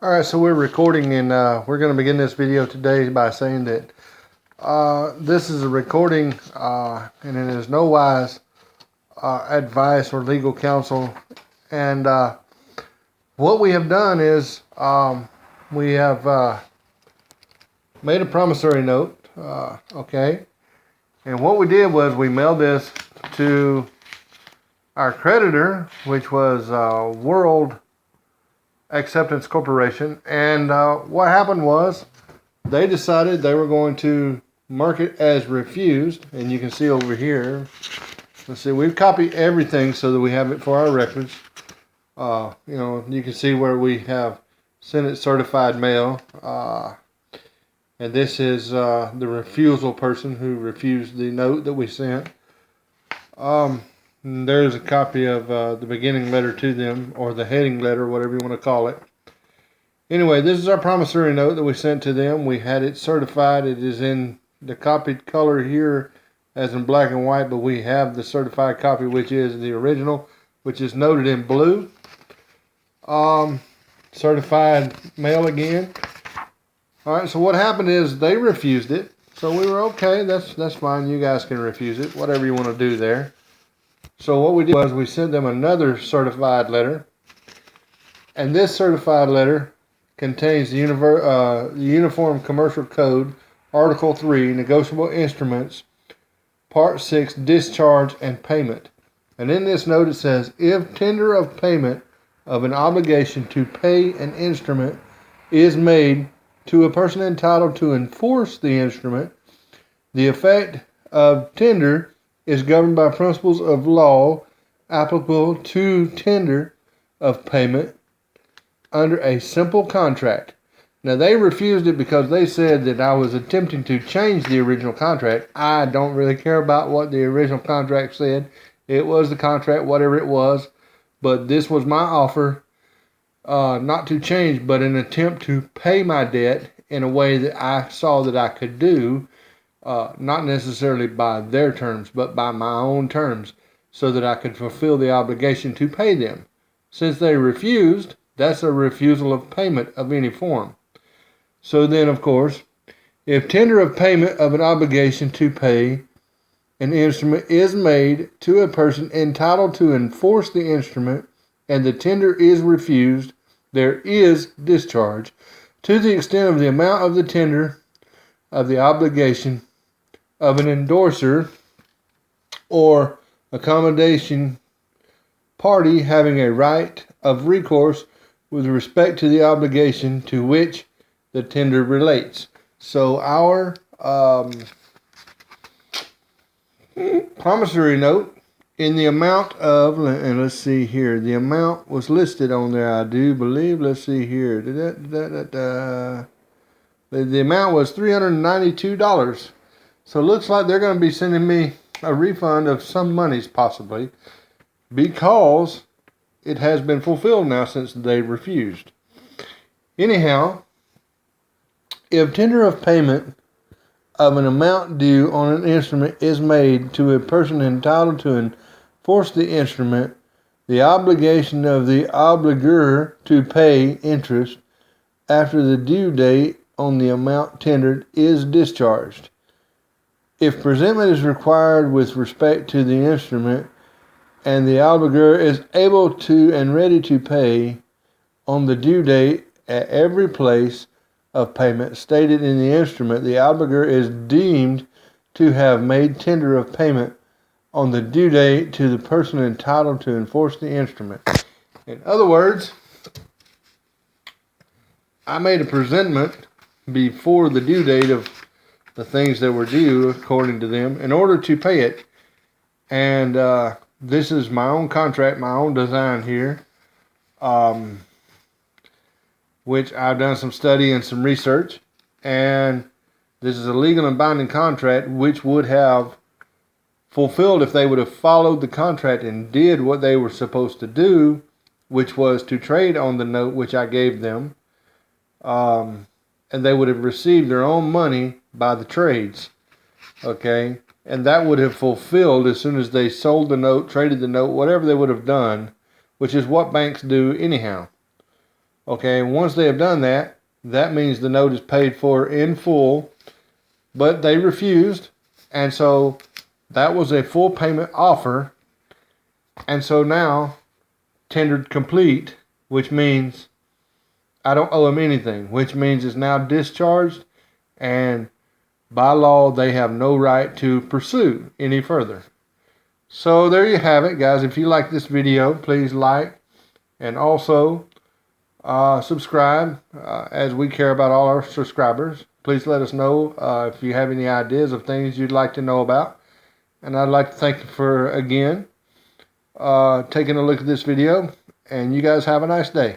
Alright, so we're recording, and we're going to begin this video today by saying that this is a recording and it is no wise advice or legal counsel. And what we have done is we have made a promissory note, okay? And what we did was we mailed this to our creditor, which was World Acceptance Corporation, and what happened was they decided they were going to mark it as refused. And you can see over here, let's see, we've copied everything so that we have it for our records. You can see where we have sent it certified mail, and this is the refusal person who refused the note that we sent. There's a copy of the beginning letter to them, or the heading letter, whatever you want to call it. Anyway, this is our promissory note that we sent to them. We had it certified. It is in the copied color here as in black and white, but we have the certified copy, which is the original, which is noted in blue. Certified mail again. Alright, so what happened is they refused it. So we were okay, that's fine. You guys can refuse it, whatever you want to do there. So what we did was we sent them another certified letter, and this certified letter contains the Uniform Commercial Code, Article 3, Negotiable Instruments, Part 6, Discharge and Payment. And in this note it says, if tender of payment of an obligation to pay an instrument is made to a person entitled to enforce the instrument, the effect of tender is governed by principles of law applicable to tender of payment under a simple contract. Now, they refused it because they said that I was attempting to change the original contract. I don't really care about what the original contract said. It was the contract, whatever it was. But this was my offer, not to change, but an attempt to pay my debt in a way that I saw that I could do. Not necessarily by their terms, but by my own terms, so that I could fulfill the obligation to pay them. Since they refused, that's a refusal of payment of any form. So then, of course, if tender of payment of an obligation to pay an instrument is made to a person entitled to enforce the instrument, and the tender is refused, there is discharge to the extent of the amount of the tender of the obligation of an endorser or accommodation party having a right of recourse with respect to the obligation to which the tender relates. So our promissory note in the amount of, and let's see here, the amount was listed on there, I do believe. Let's see here. The amount was $392. So it looks like they're going to be sending me a refund of some monies, possibly, because it has been fulfilled now since they refused. Anyhow, if tender of payment of an amount due on an instrument is made to a person entitled to enforce the instrument, the obligation of the obligor to pay interest after the due date on the amount tendered is discharged. If presentment is required with respect to the instrument, and the obligor is able to and ready to pay on the due date at every place of payment stated in the instrument, the obligor is deemed to have made tender of payment on the due date to the person entitled to enforce the instrument. In other words, I made a presentment before the due date of the things that were due, according to them, in order to pay it. And this is my own contract, my own design here, which I've done some study and some research. And this is a legal and binding contract, which would have fulfilled if they would have followed the contract and did what they were supposed to do, which was to trade on the note which I gave them. And they would have received their own money by the trades, okay? And that would have fulfilled as soon as they sold the note, traded the note, whatever they would have done, which is what banks do anyhow. Okay, once they have done that, that means the note is paid for in full, but they refused, and so that was a full payment offer, and so now tendered complete, which means I don't owe them anything, which means it's now discharged, and by law they have no right to pursue any further. So there you have it, guys. If you like this video, please like and also subscribe, as we care about all our subscribers. Please let us know if you have any ideas of things you'd like to know about. And I'd like to thank you for, again, taking a look at this video. And you guys have a nice day.